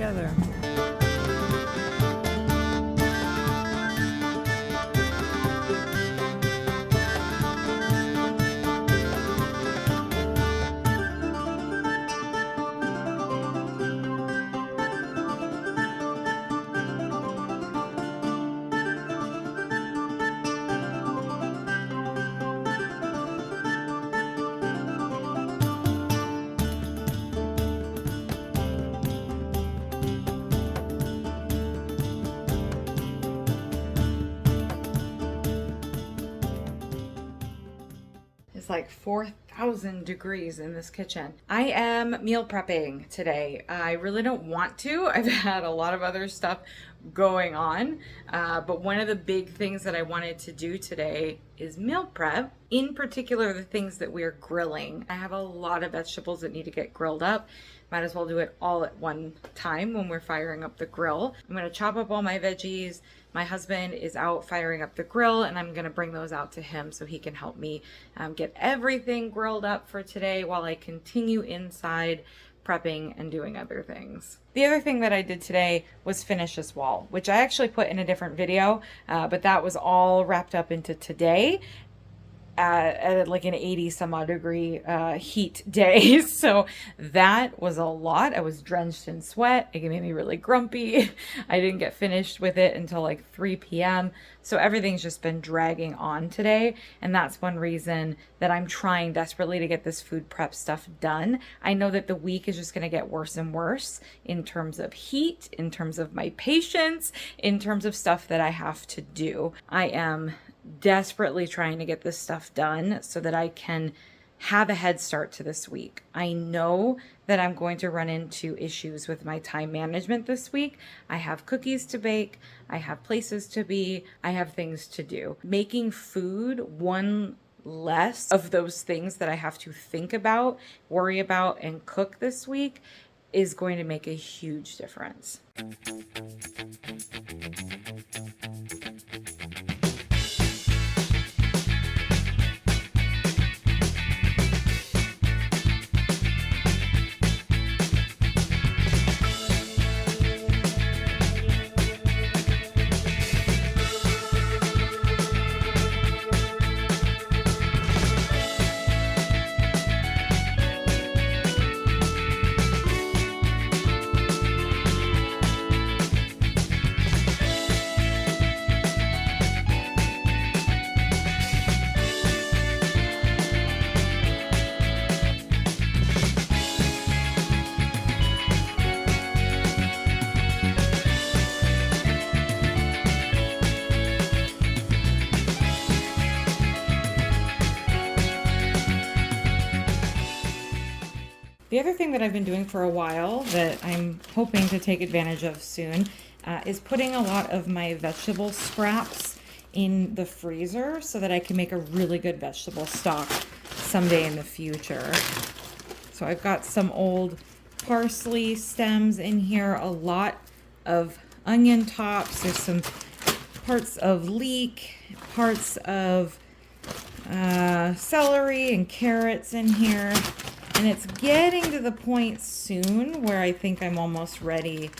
together. It's like 4,000 degrees in this kitchen. I am meal prepping today. I really don't want to. I've had a lot of other stuff going on, but one of the big things that I wanted to do today is meal prep. In particular, the things that we're grilling. I have a lot of vegetables that need to get grilled up. Might as well do it all at one time when we're firing up the grill. I'm gonna chop up all my veggies. My husband is out firing up the grill, and I'm gonna bring those out to him so he can help me get everything grilled up for today while I continue inside prepping and doing other things. The other thing that I did today was finish this wall, which I actually put in a different video, but that was all wrapped up into today. At like an 80 some odd degree heat day. So that was a lot. I was drenched in sweat. It made me really grumpy. I didn't get finished with it until like 3 p.m. So everything's just been dragging on today. And that's one reason that I'm trying desperately to get this food prep stuff done. I know that the week is just going to get worse and worse in terms of heat, in terms of my patience, in terms of stuff that I have to do. I am desperately trying to get this stuff done so that I can have a head start to this week. I know that I'm going to run into issues with my time management this week. I have cookies to bake. I have places to be. I have things to do. Making food one less of those things that I have to think about, worry about, and cook this week is going to make a huge difference. The other thing that I've been doing for a while that I'm hoping to take advantage of soon is putting a lot of my vegetable scraps in the freezer so that I can make a really good vegetable stock someday in the future. So I've got some old parsley stems in here, a lot of onion tops, there's some parts of leek, parts of celery and carrots in here. And it's getting to the point soon where I think I'm almost ready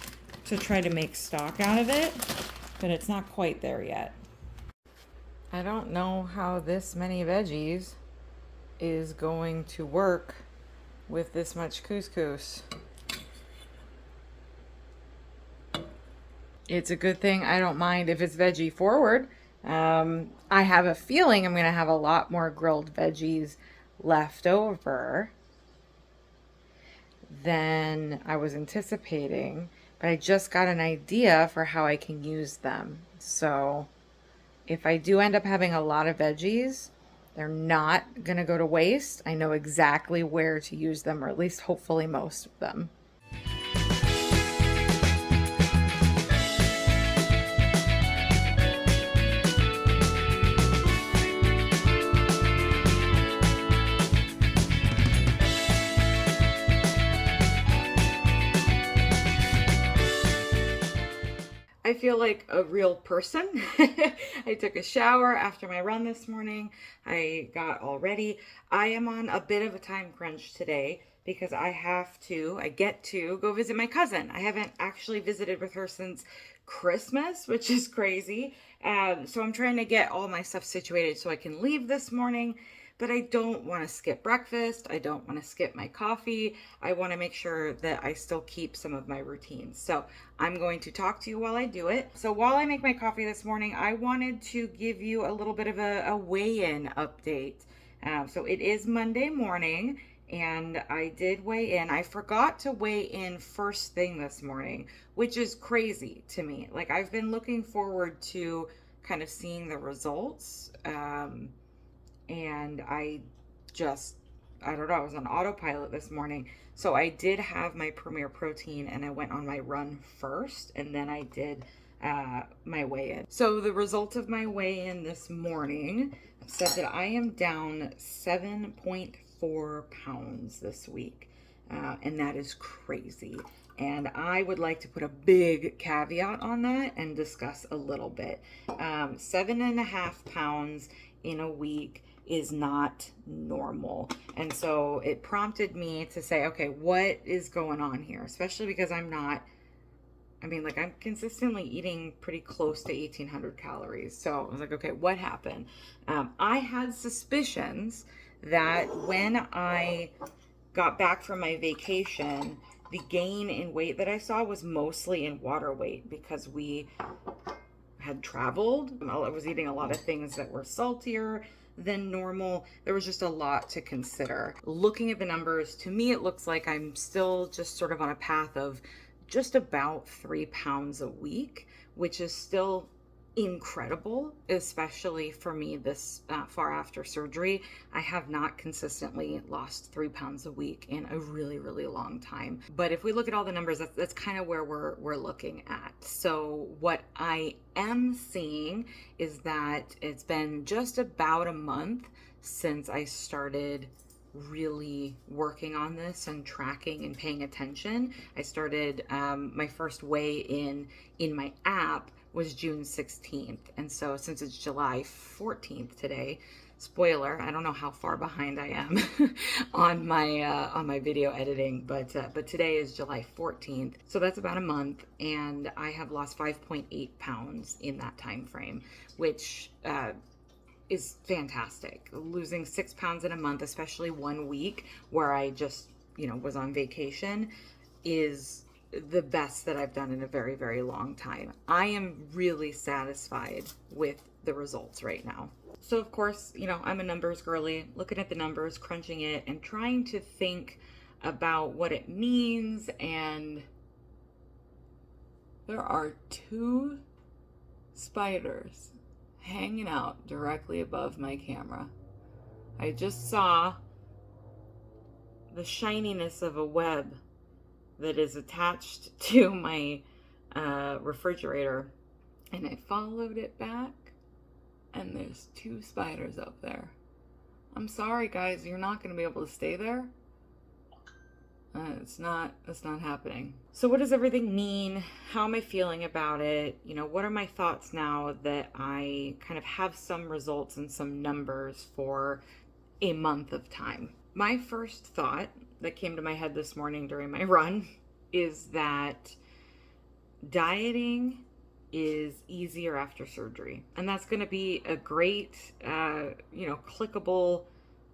to try to make stock out of it, but it's not quite there yet. I don't know how this many veggies is going to work with this much couscous. It's a good thing I don't mind if it's veggie forward. I have a feeling I'm going to have a lot more grilled veggies left over than I was anticipating, but I just got an idea for how I can use them. So if I do end up having a lot of veggies, they're not gonna go to waste. I know exactly where to use them, or at least hopefully most of them. I feel like a real person. I took a shower after my run this morning. I got all ready. I am on a bit of a time crunch today because I get to go visit my cousin. I haven't actually visited with her since Christmas, which is crazy. So I'm trying to get all my stuff situated so I can leave this morning, but I don't want to skip breakfast. I don't want to skip my coffee. I want to make sure that I still keep some of my routines. So I'm going to talk to you while I do it. So while I make my coffee this morning, I wanted to give you a little bit of a weigh-in update. So it is Monday morning and I did weigh in. I forgot to weigh in first thing this morning, which is crazy to me. Like, I've been looking forward to kind of seeing the results. And I don't know, I was on autopilot this morning. So I did have my Premier Protein and I went on my run first, and then I did my weigh-in. So the result of my weigh-in this morning said that I am down 7.4 pounds this week. And that is crazy. And I would like to put a big caveat on that and discuss a little bit. 7.5 pounds in a week is not normal. And so it prompted me to say, okay, what is going on here? Especially because I'm consistently eating pretty close to 1,800 calories. So I was like, okay, what happened? I had suspicions that when I got back from my vacation, the gain in weight that I saw was mostly in water weight because we had traveled. I was eating a lot of things that were saltier than normal. There was just a lot to consider. Looking at the numbers, to me, it looks like I'm still just sort of on a path of just about 3 pounds a week, which is still incredible, especially for me this far after surgery. I have not consistently lost 3 pounds a week in a really, really long time. But if we look at all the numbers, that's kind of where we're looking at. So what I am seeing is that it's been just about a month since I started really working on this and tracking and paying attention. I started my first weigh in my app was June 16th. And so since it's July 14th today, spoiler, I don't know how far behind I am on my video editing, but today is July 14th. So that's about a month, and I have lost 5.8 pounds in that time frame, which is fantastic. Losing 6 pounds in a month, especially 1 week where I just, was on vacation, is the best that I've done in a very, very long time. I am really satisfied with the results right now. So of course, I'm a numbers girly, looking at the numbers, crunching it, and trying to think about what it means. And there are 2 spiders hanging out directly above my camera. I just saw the shininess of a web that is attached to my refrigerator, and I followed it back, and there's 2 spiders up there. I'm sorry, guys, you're not going to be able to stay there. It's not happening. So what does everything mean? How am I feeling about it? What are my thoughts now that I kind of have some results and some numbers for a month of time? My first thought that came to my head this morning during my run is that dieting is easier after surgery. And that's going to be a great, clickable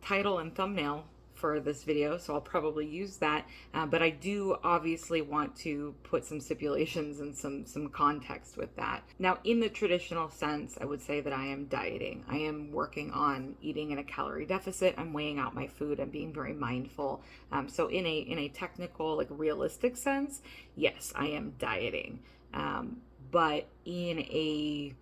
title and thumbnail for this video, so I'll probably use that, but I do obviously want to put some stipulations and some context with that. Now, in the traditional sense, I would say that I am dieting. I am working on eating in a calorie deficit. I'm weighing out my food. I'm being very mindful. So in a technical, realistic sense, yes, I am dieting. But in a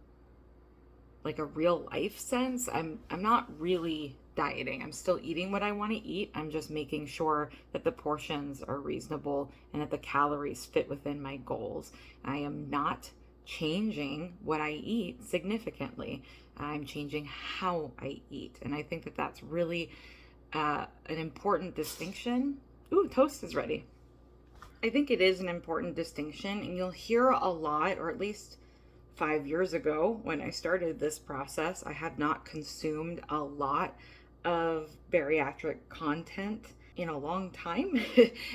real life sense, I'm not really dieting. I'm still eating what I want to eat. I'm just making sure that the portions are reasonable and that the calories fit within my goals. I am not changing what I eat significantly. I'm changing how I eat. And I think that that's really an important distinction. Ooh, toast is ready. I think it is an important distinction, and you'll hear a lot, or at least 5 years ago, when I started this process, I had not consumed a lot of bariatric content in a long time,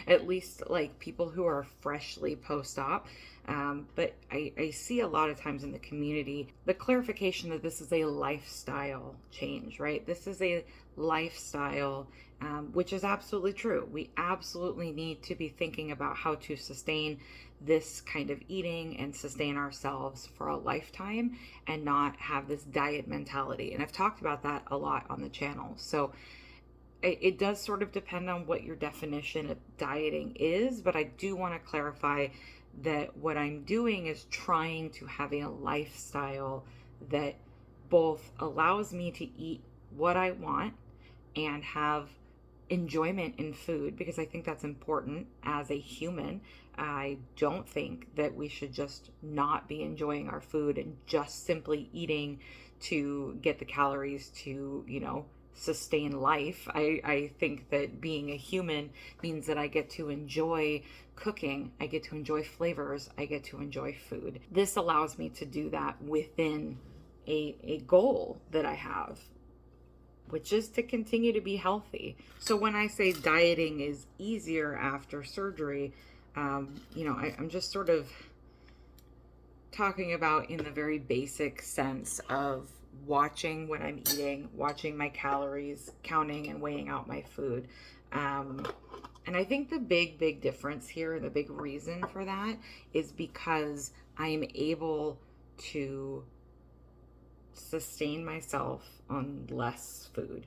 at least like people who are freshly post-op. But I see a lot of times in the community the clarification that this is a lifestyle change, right? This is a lifestyle, which is absolutely true. We absolutely need to be thinking about how to sustain this kind of eating and sustain ourselves for a lifetime and not have this diet mentality. And I've talked about that a lot on the channel. So it does sort of depend on what your definition of dieting is, but I do want to clarify that what I'm doing is trying to have a lifestyle that both allows me to eat what I want and have enjoyment in food, because I think that's important as a human. I don't think that we should just not be enjoying our food and just simply eating to get the calories to, sustain life. I think that being a human means that I get to enjoy cooking, I get to enjoy flavors, I get to enjoy food. This allows me to do that within a goal that I have, which is to continue to be healthy. So when I say dieting is easier after surgery, I'm just sort of talking about in the very basic sense of watching what I'm eating, watching my calories, counting and weighing out my food. And I think the big difference here, the big reason for that is because I am able to sustain myself on less food.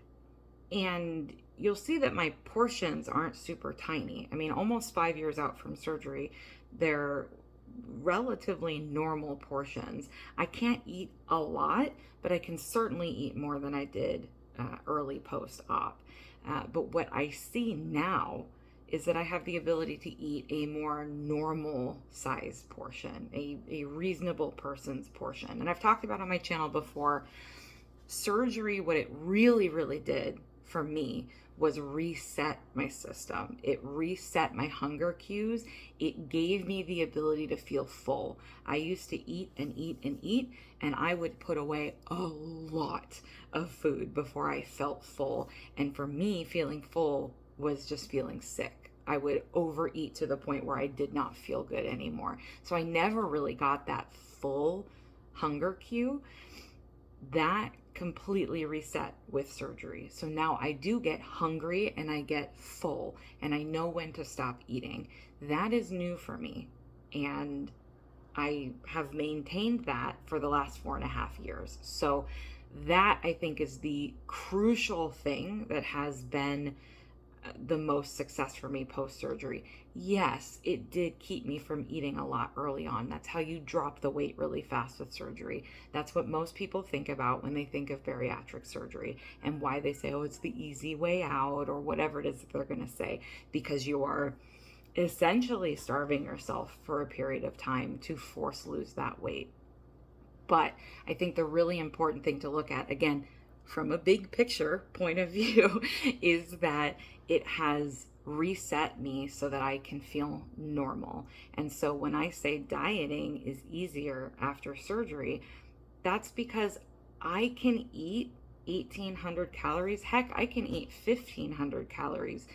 And you'll see that my portions aren't super tiny. I mean, almost 5 years out from surgery, they're relatively normal portions. I can't eat a lot, but I can certainly eat more than I did early post-op. But what I see now is that I have the ability to eat a more normal size portion, a reasonable person's portion. And I've talked about on my channel before, surgery, what it really did for me was reset my system. It reset my hunger cues. It gave me the ability to feel full. I used to eat and eat and eat, and I would put away a lot of food before I felt full. And for me, feeling full was just feeling sick. I would overeat to the point where I did not feel good anymore. So I never really got that full hunger cue. That completely reset with surgery. So now I do get hungry and I get full and I know when to stop eating. That is new for me. And I have maintained that for the last 4.5 years. So that, I think, is the crucial thing that has been the most success for me post-surgery. Yes, it did keep me from eating a lot early on. That's how you drop the weight really fast with surgery. That's what most people think about when they think of bariatric surgery, and why they say, oh, it's the easy way out, or whatever it is that they're going to say, because you are essentially starving yourself for a period of time to force lose that weight. But I think the really important thing to look at, again, from a big picture point of view, is that it has reset me so that I can feel normal. And so when I say dieting is easier after surgery, that's because I can eat 1,800 calories. Heck, I can eat 1,500 calories.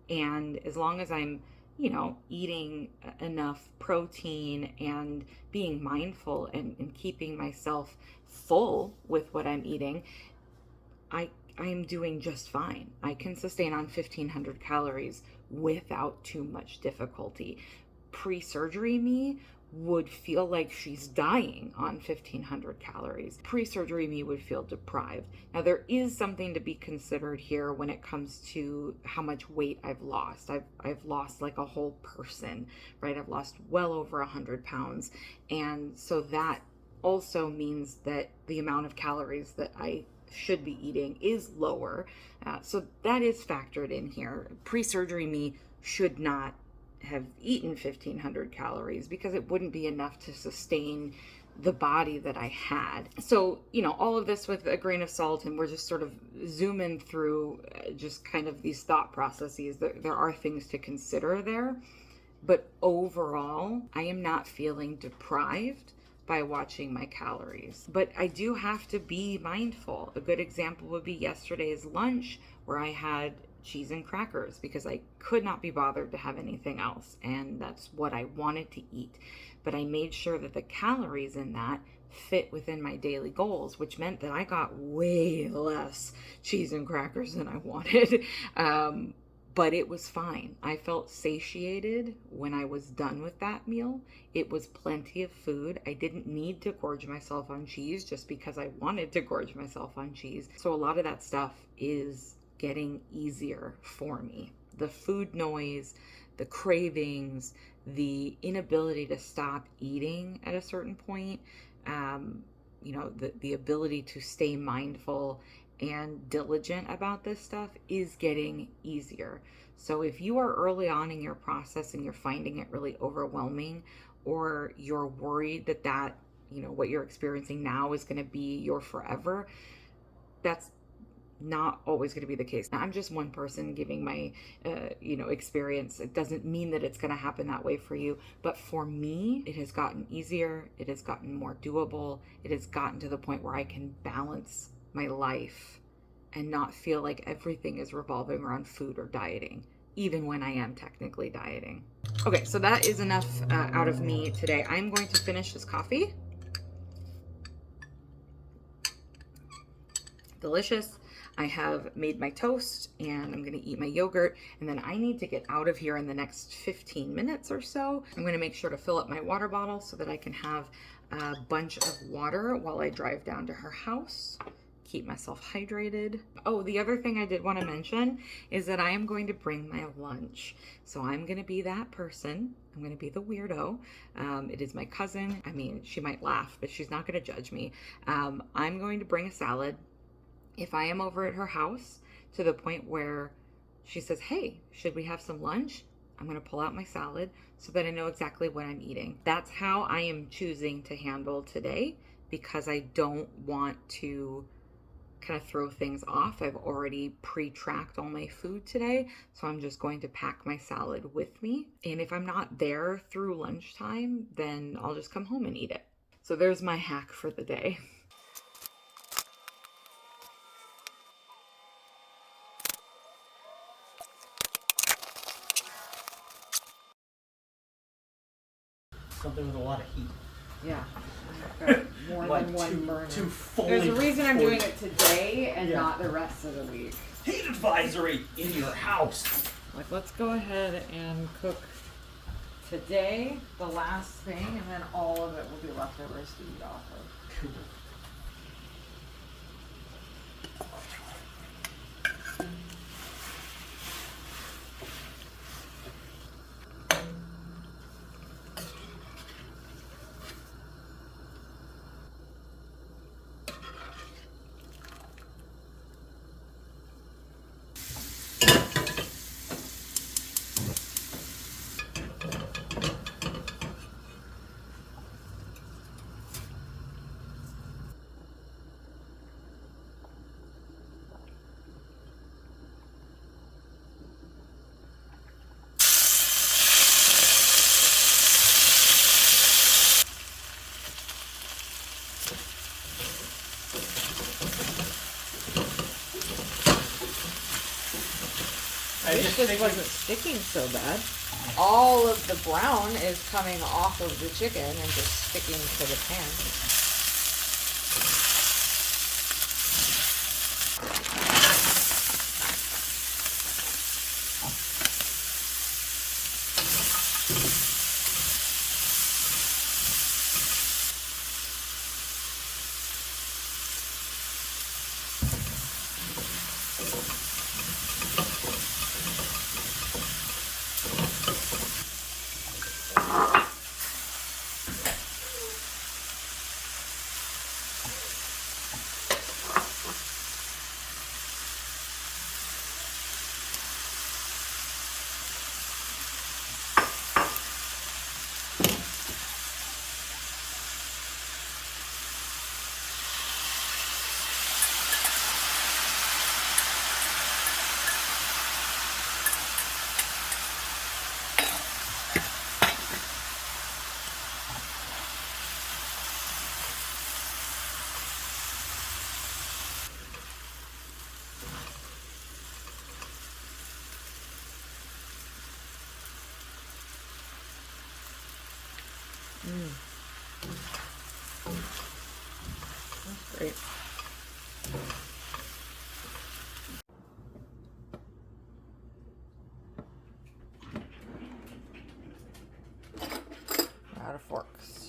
And as long as I'm, eating enough protein and being mindful and keeping myself full with what I'm eating, I'm doing just fine. I can sustain on 1,500 calories without too much difficulty. Pre-surgery me would feel like she's dying on 1,500 calories. Pre-surgery me would feel deprived. Now, there is something to be considered here when it comes to how much weight I've lost. I've lost like a whole person, right? I've lost well over 100 pounds. And so that also means that the amount of calories that I should be eating is lower. So that is factored in here. Pre-surgery me should not have eaten 1,500 calories because it wouldn't be enough to sustain the body that I had. So, all of this with a grain of salt, and we're just sort of zooming through just kind of these thought processes. There are things to consider there, but overall, I am not feeling deprived by watching my calories. But I do have to be mindful. A good example would be yesterday's lunch, where I had cheese and crackers because I could not be bothered to have anything else, and that's what I wanted to eat. But I made sure that the calories in that fit within my daily goals, which meant that I got way less cheese and crackers than I wanted. But it was fine. I felt satiated when I was done with that meal. It was plenty of food. I didn't need to gorge myself on cheese just because I wanted to gorge myself on cheese. So a lot of that stuff is getting easier for me. The food noise, the cravings, the inability to stop eating at a certain point, the ability to stay mindful and diligent about this stuff is getting easier. So if you are early on in your process and you're finding it really overwhelming, or you're worried that what you're experiencing now is going to be your forever, that's not always going to be the case. I'm just one person giving my experience. It doesn't mean that it's going to happen that way for you, but for me, it has gotten easier. It has gotten more doable. It has gotten to the point where I can balance my life and not feel like everything is revolving around food or dieting, even when I am technically dieting. Okay, so that is enough out of me today. I'm going to finish this coffee. Delicious. I have made my toast and I'm going to eat my yogurt, and then I need to get out of here in the next 15 minutes or so. I'm going to make sure to fill up my water bottle so that I can have a bunch of water while I drive down to her house. Keep myself hydrated. Oh, the other thing I did want to mention is that I am going to bring my lunch. So I'm going to be that person. I'm going to be the weirdo. It is my cousin. I mean, she might laugh, but she's not going to judge me. I'm going to bring a salad. If I am over at her house to the point where she says, hey, should we have some lunch? I'm going to pull out my salad so that I know exactly what I'm eating. That's how I am choosing to handle today, because I don't want to kind of throw things off. I've already pre-tracked all my food today, so I'm just going to pack my salad with me. And if I'm not there through lunchtime, then I'll just come home and eat it. So there's my hack for the day. Something with a lot of heat. Yeah. More Like than one burner. There's a reason I'm doing it today and not the rest of the week. Heat advisory in your house. Like, let's go ahead and cook today, the last thing, and then all of it will be leftovers to eat off of. Cool. This wasn't sticking so bad. All of the brown is coming off of the chicken and just sticking to the pan. That's great. Out of forks.